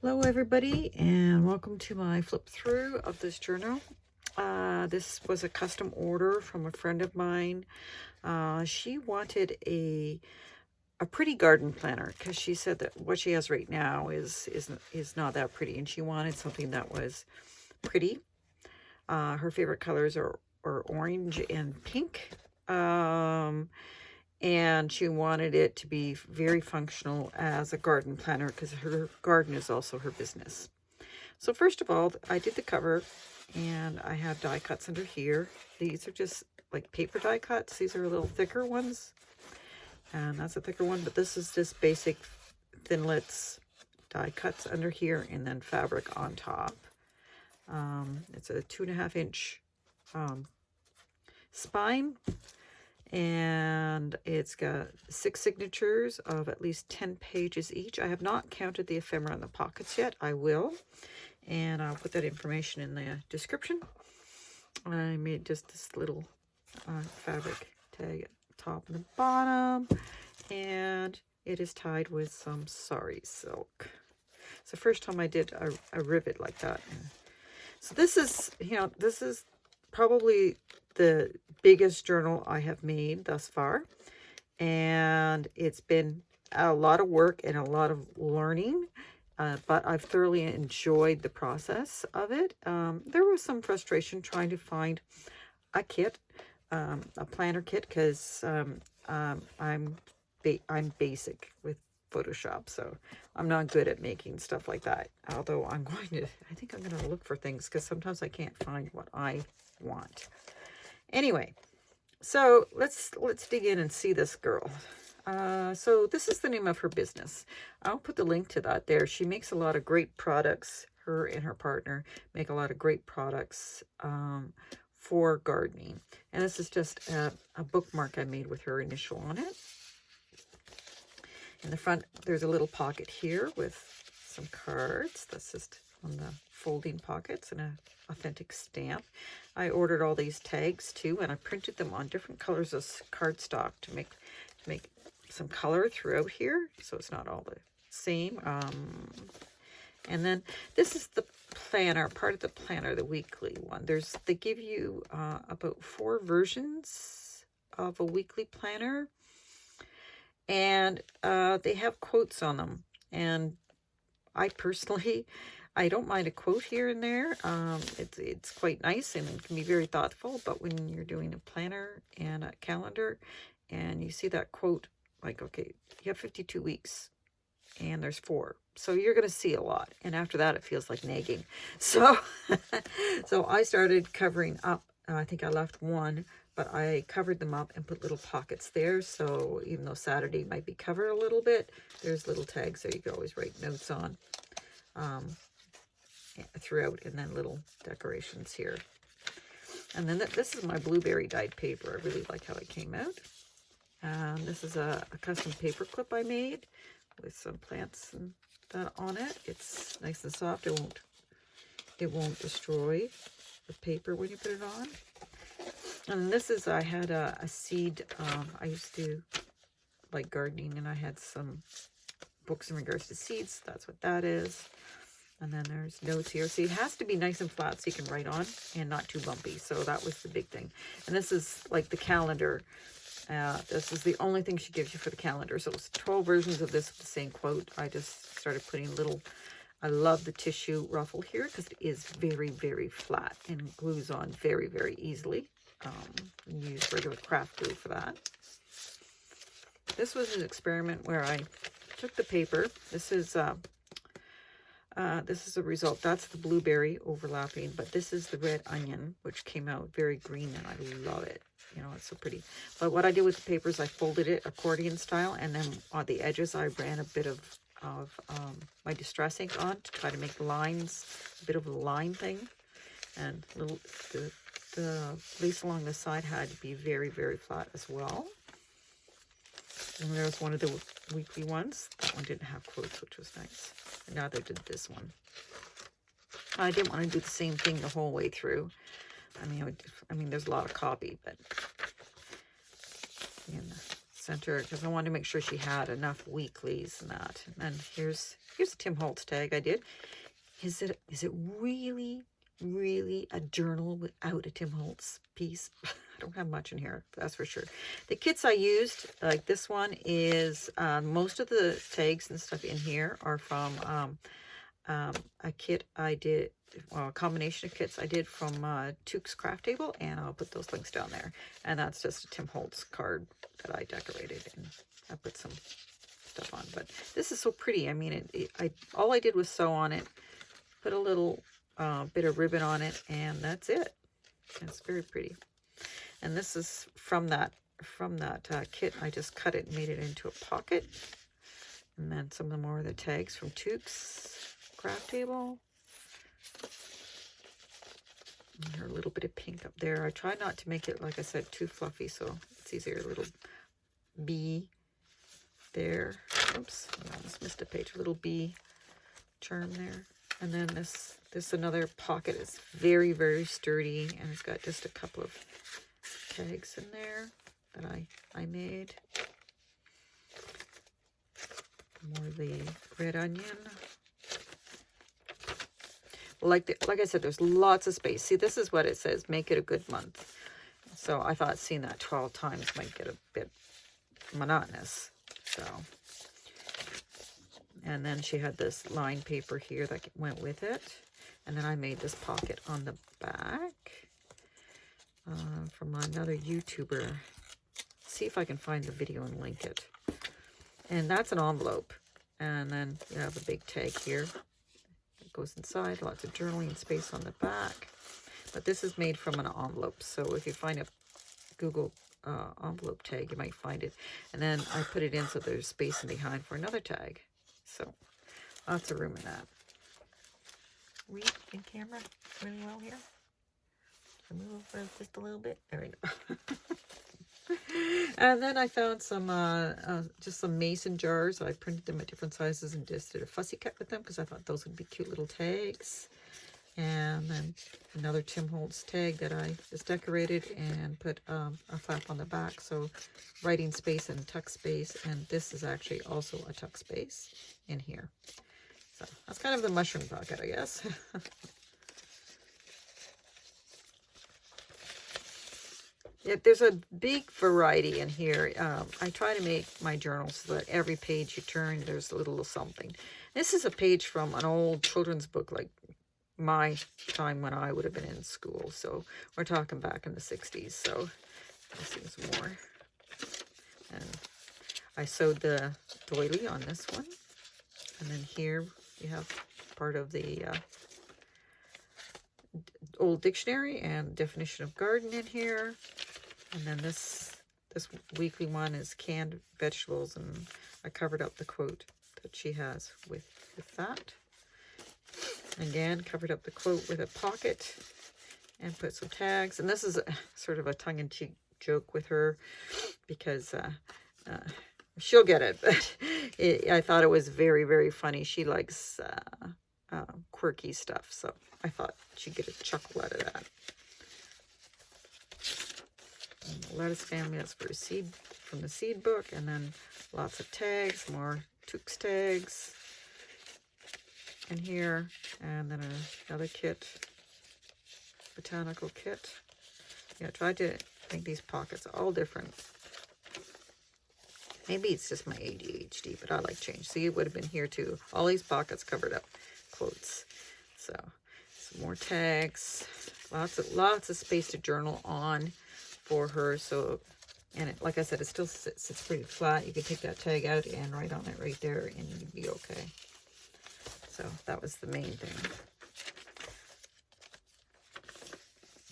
Hello everybody, and welcome to my flip through of this journal. This was a custom order from a friend of mine. She wanted a pretty garden planner because she said that what she has right now is not that pretty, and she wanted something that was pretty. Her favorite colors are orange and pink. And she wanted it to be very functional as a garden planner because her garden is also her business. So first of all, I did the cover, and I have die cuts under here. These are just like paper die cuts. These are a little thicker ones, and that's a thicker one, but this is just basic thinlits die cuts under here, and then fabric on top. It's a 2.5 inch spine, and it's got 6 signatures of at least 10 pages each. I have not counted the ephemera in the pockets yet. I will, and I'll put that information in the description. I made just this little fabric tag at the top and the bottom, and it is tied with some sari silk. It's the first time I did a rivet like that. So this is, this is probably the biggest journal I have made thus far, and it's been a lot of work and a lot of learning, but I've thoroughly enjoyed the process of it. There was some frustration trying to find a kit, a planner kit, because I'm basic with Photoshop, so I'm not good at making stuff like that. Although I think I'm going to look for things, because sometimes I can't find what I want. Anyway, so let's dig in and see this girl. So this is the name of her business. I'll put the link to that there. She makes a lot of great products. Her and her partner make a lot of great products for gardening. And this is just a bookmark I made with her initial on it. In the front, there's a little pocket here with some cards. That's just on the folding pockets, and an authentic stamp. I ordered all these tags too, and I printed them on different colors of cardstock to make some color throughout here, so it's not all the same. And then this is the planner, part of the planner, the weekly one. They give you about 4 versions of a weekly planner, and they have quotes on them. And I personally, I don't mind a quote here and there. It's quite nice, and it can be very thoughtful. But when you're doing a planner and a calendar, and you see that quote, like, okay, you have 52 weeks, and there's 4, so you're going to see a lot. And after that, it feels like nagging. So, so I started covering up. I think I left one, but I covered them up and put little pockets there. So even though Saturday might be covered a little bit, there's little tags there you can always write notes on throughout, and then little decorations here. And then this is my blueberry dyed paper. I really like how it came out. This is a custom paper clip I made with some plants and that on it. It's nice and soft. It won't destroy the paper when you put it on. And this is, I had a seed. I used to like gardening, and I had some books in regards to seeds. That's what that is. And then there's notes here. See, it has to be nice and flat so you can write on, and not too bumpy. So that was the big thing. And this is like the calendar. This is the only thing she gives you for the calendar. So it's 12 versions of this with the same quote. I just started putting little, I love the tissue ruffle here because it is very, very flat and glues on very, very easily. You use regular craft glue for that. This was an experiment where I took the paper. This is a result. That's the blueberry overlapping, but this is the red onion, which came out very green, and I love it. It's so pretty. But what I did with the paper is I folded it accordion style, and then on the edges I ran a bit of my distress ink on to try to make lines, a bit of a line thing. And the lace along the side had to be very, very flat as well. And there's one of the weekly ones. That one didn't have quotes, which was nice. And now they did this one. I didn't want to do the same thing the whole way through. I mean, there's a lot of copy, but center because I wanted to make sure she had enough weeklies and that. And then here's a Tim Holtz tag I did. Is it really a journal without a Tim Holtz piece? I don't have much in here, that's for sure. The kits I used, like this one, is most of the tags and stuff in here are from a kit I did, well, a combination of kits I did from Tuke's Craft Table, and I'll put those links down there. And that's just a Tim Holtz card that I decorated, and I put some stuff on. But this is so pretty. I mean, all I did was sew on it, put a little bit of ribbon on it, and that's it. It's very pretty. And this is from that kit. I just cut it and made it into a pocket. And then some of the more of the tags from Tuke's Craft Table. And a little bit of pink up there. I try not to make it, like I said, too fluffy, so it's easier. A little bee there. Oops, I almost missed a page. A little bee charm there. And then this another pocket is very, very sturdy, and it's got just a couple of tags in there that I made. More of the red onion. Like I said, there's lots of space. See, this is what it says, make it a good month. So I thought seeing that 12 times might get a bit monotonous. So, and then she had this lined paper here that went with it. And then I made this pocket on the back from another YouTuber. See if I can find the video and link it. And that's an envelope. And then you have a big tag here. It goes inside, lots of journaling space on the back. But this is made from an envelope. So if you find a Google envelope tag, you might find it. And then I put it in so there's space in behind for another tag. So lots of room in that. Read in camera really well here. Move just a little bit. There we go. And then I found some just some mason jars. I printed them at different sizes and just did a fussy cut with them because I thought those would be cute little tags. And then another Tim Holtz tag that I just decorated and put a flap on the back. So writing space and tuck space. And this is actually also a tuck space in here. So that's kind of the mushroom pocket, I guess. Yeah, there's a big variety in here. I try to make my journal so that every page you turn, there's a little something. This is a page from an old children's book, like my time when I would have been in school. So we're talking back in the 60s. So let's see some more. And I sewed the doily on this one. And then here we have part of the old dictionary and definition of garden in here. And then this weekly one is canned vegetables, and I covered up the quote that she has with that. Again, covered up the quote with a pocket and put some tags. And this is sort of a tongue-in-cheek joke with her because she'll get it, but I thought it was very, very funny. She likes quirky stuff, so I thought she'd get a chuckle out of that. And the lettuce family, that's for seed from the seed book, and then lots of tags, more Tuke's tags in here, and then another kit, botanical kit. Yeah, I tried to make these pockets all different. Maybe it's just my ADHD, but I like change. See, it would have been here too. All these pockets covered up quotes. So some more tags, lots of space to journal on for her. So, and it, like I said, it still sits pretty flat. You can take that tag out and write on it right there, and you'd be okay. So that was the main thing.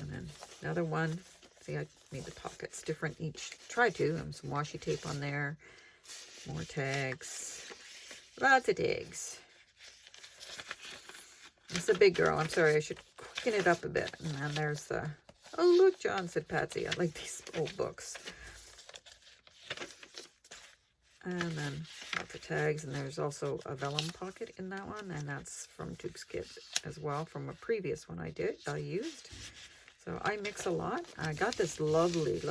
And then another one. See, I made the pockets different each. Tried to. Some washi tape on there. More tags. Lots of tags. It's a big girl. I'm sorry. I should quicken it up a bit. And then there's the... Oh, look, John, said Patsy. I like these old books. And then lots of tags. And there's also a vellum pocket in that one. And that's from Tuke's kit as well. From a previous one I used. So I mix a lot. I got this lovely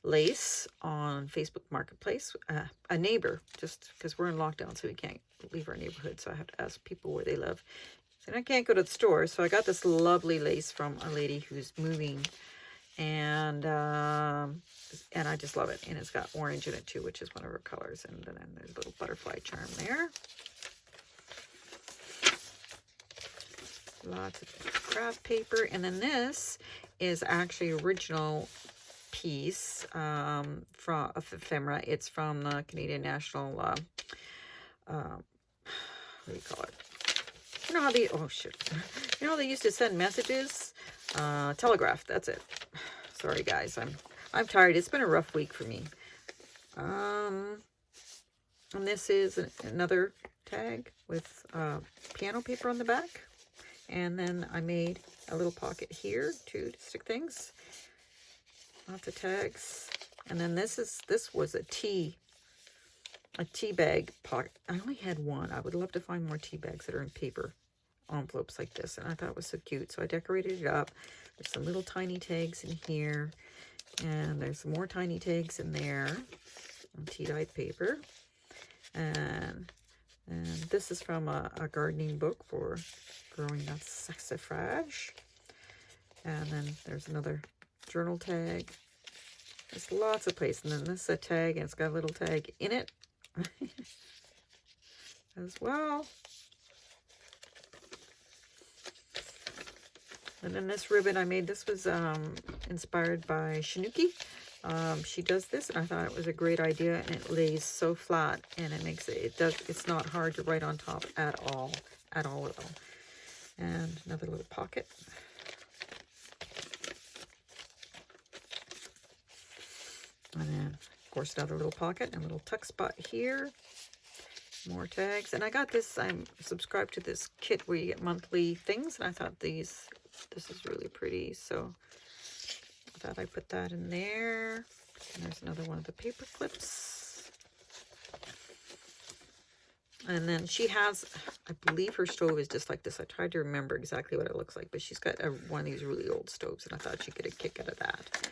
lace on Facebook Marketplace. A neighbor, just because we're in lockdown, so we can't leave our neighborhood, so I have to ask people where they live. And I can't go to the store, so I got this lovely lace from a lady who's moving, and I just love it. And it's got orange in it too, which is one of her colors. And then there's a little butterfly charm there. Lots of craft paper. And then this is actually original piece from ephemera. It's from the Canadian National, what do you call it? You know how they, oh shit. You know how they used to send messages? Telegraph, that's it. Sorry guys, I'm tired. It's been a rough week for me. And this is another tag with piano paper on the back. And then I made a little pocket here too to stick things. Lots of tags. And then this was a tea bag pocket. I only had one. I would love to find more tea bags that are in paper envelopes like this, and I thought it was so cute, so I decorated it up. There's some little tiny tags in here, and there's some more tiny tags in there on tea-dyed paper. And this is from a gardening book for growing that saxifrage. And then there's another journal tag. There's lots of places. And then this is a tag, and it's got a little tag in it as well. And then this ribbon I made, this was inspired by Shinuki. She does this, and I thought it was a great idea, and it lays so flat, and it makes it's not hard to write on top at all. And another little pocket. And then, of course, another little pocket and a little tuck spot here. More tags. And I got this, I'm subscribed to this kit where you get monthly things, and I thought this is really pretty, so I thought I'd put that in there. And there's another one of the paper clips. And then she has, I believe her stove is just like this. I tried to remember exactly what it looks like, but she's got one of these really old stoves, and I thought she'd get a kick out of that.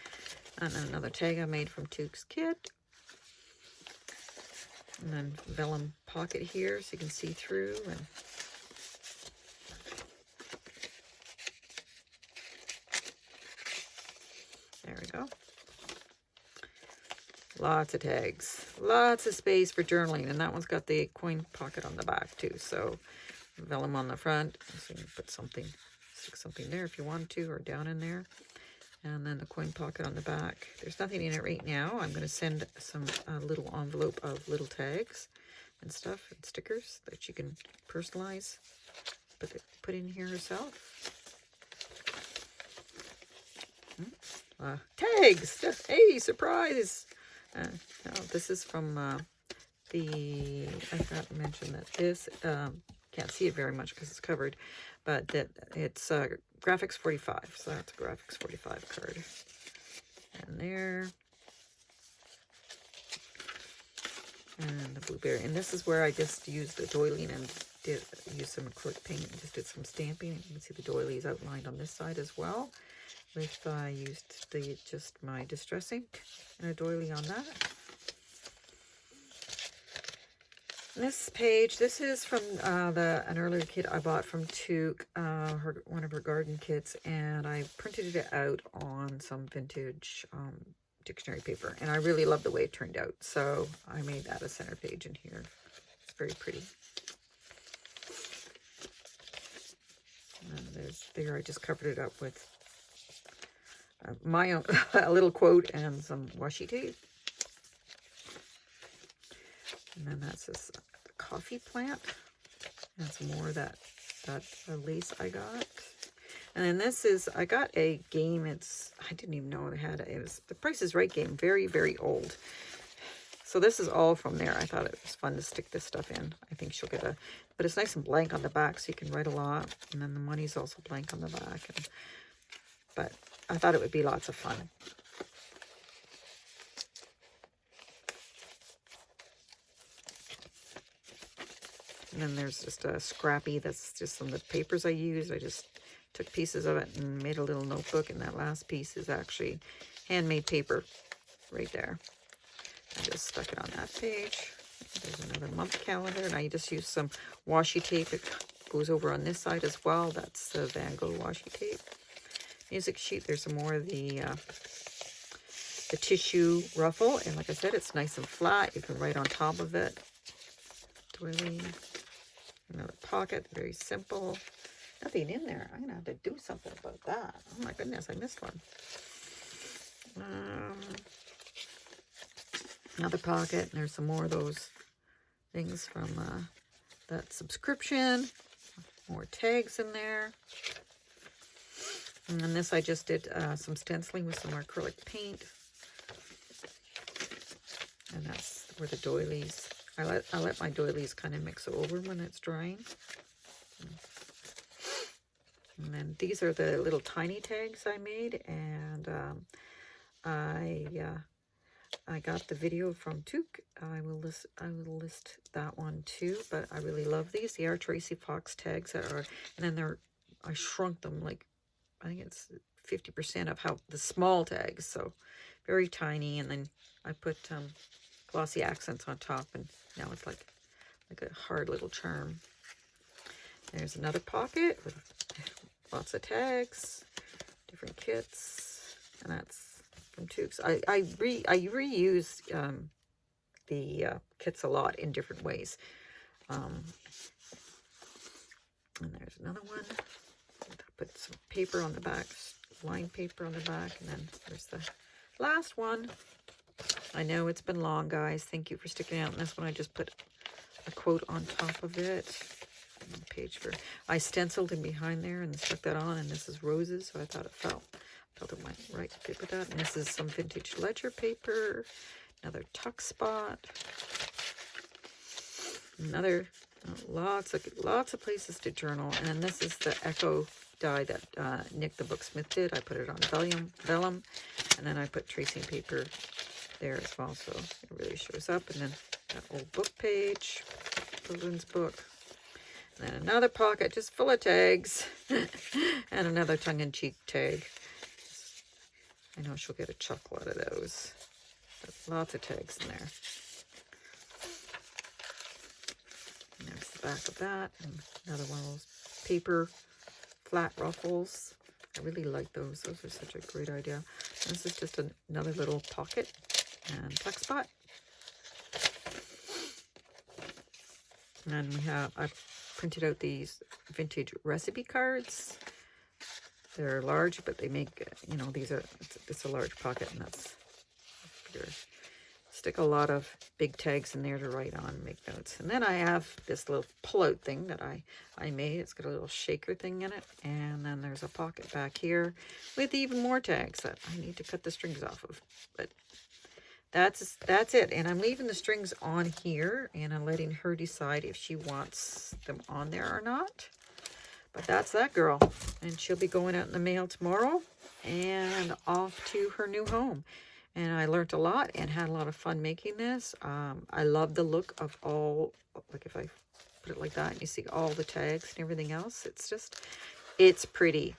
And then another tag I made from Tuke's Kit. And then vellum pocket here so you can see through. And there we go. Lots of tags. Lots of space for journaling. And that one's got the coin pocket on the back too. So vellum on the front. So you can put something, stick something there if you want to, or down in there. And then the coin pocket on the back. There's nothing in it right now. I'm going to send some little envelope of little tags and stuff and stickers that you can personalize, put in here herself. Tags! Hey, surprise! No, this is from I forgot to mention that this, can't see it very much because it's covered, but that it's Graphics 45, so that's a Graphics 45 card. And there. And the blueberry. And this is where I just used the doiling and used some acrylic paint and just did some stamping. And you can see the doilies outlined on this side as well. With I used just my distress ink and a doily on that. This page, this is from an earlier kit I bought from Tuke, one of her garden kits, and I printed it out on some vintage dictionary paper, and I really love the way it turned out, so I made that a center page in here. It's very pretty. And there I just covered it up with my own a little quote and some washi tape. And then that's this coffee plant. And some more of that lace I got. And then this is, I got a game. I didn't even know it had it. It was the Price is Right game. Very, very old. So this is all from there. I thought it was fun to stick this stuff in. I think she'll get but it's nice and blank on the back so you can write a lot. And then the money's also blank on the back. But I thought it would be lots of fun. And then there's just a scrappy, that's just some of the papers I used. I just took pieces of it and made a little notebook, and that last piece is actually handmade paper. right there. I just stuck it on that page. There's another month calendar, and I just used some washi tape. It goes over on this side as well. That's the Van Gogh washi tape. Music sheet. There's some more of the tissue ruffle, and like I said, it's nice and flat. You can write on top of it. Doily. Another pocket. Very simple. Nothing in there. I'm gonna have to do something about that. Oh my goodness, I missed one. Another pocket. And there's some more of those things from that subscription. More tags in there. And then this I just did some stenciling with some acrylic paint. And that's where the doilies. I let my doilies kind of mix over when it's drying. And then these are the little tiny tags I made, and I got the video from Took. I will list that one too. But I really love these. They are Tracy Fox tags that are, and then I shrunk them like, I think it's 50% of how the small tags, so very tiny. And then I put glossy accents on top, and now it's like a hard little charm. There's another pocket with lots of tags, different kits, and that's from Tukes. I reuse the kits a lot in different ways. And there's another one. I put some paper on the back, lined paper on the back, and then there's the last one. I know it's been long, guys. Thank you for sticking out. And this one I just put a quote on top of it. Page for I stenciled in behind there and stuck that on, and this is roses, so I thought it felt it went right fit with that. And this is some vintage ledger paper, another tuck spot, another lots of places to journal. And then this is the Echo die that Nick the Booksmith did. I put it on vellum, and then I put tracing paper there as well, so it really shows up. And then that old book page, children's book. And then another pocket just full of tags. And another tongue-in-cheek tag. I know she'll get a chuckle out of those. There's lots of tags in there. And there's the back of that. And another one of those paper flat ruffles. I really like those. Those are such a great idea. And this is just another little pocket and tuck spot. And I've printed out these vintage recipe cards. They're large, but they make, it's a large pocket, and that's bigger. Stick a lot of big tags in there to write on and make notes. And then I have this little pull-out thing that I made. It's got a little shaker thing in it. And then there's a pocket back here with even more tags that I need to cut the strings off of. But that's it. And I'm leaving the strings on here, and I'm letting her decide if she wants them on there or not. But that's that girl. And she'll be going out in the mail tomorrow and off to her new home. And I learned a lot and had a lot of fun making this. I love the look of all, like if I put it like that, and you see all the tags and everything else. It's pretty.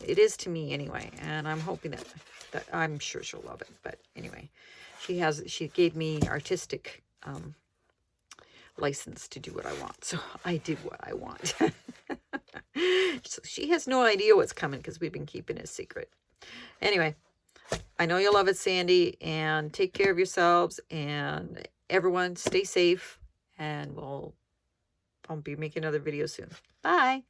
It is to me anyway. And I'm hoping that I'm sure she'll love it. But anyway. She gave me artistic license to do what I want. So I did what I want. So she has no idea what's coming because we've been keeping it a secret. Anyway, I know you'll love it, Sandy, and take care of yourselves, and everyone stay safe, and I'll be making another video soon. Bye.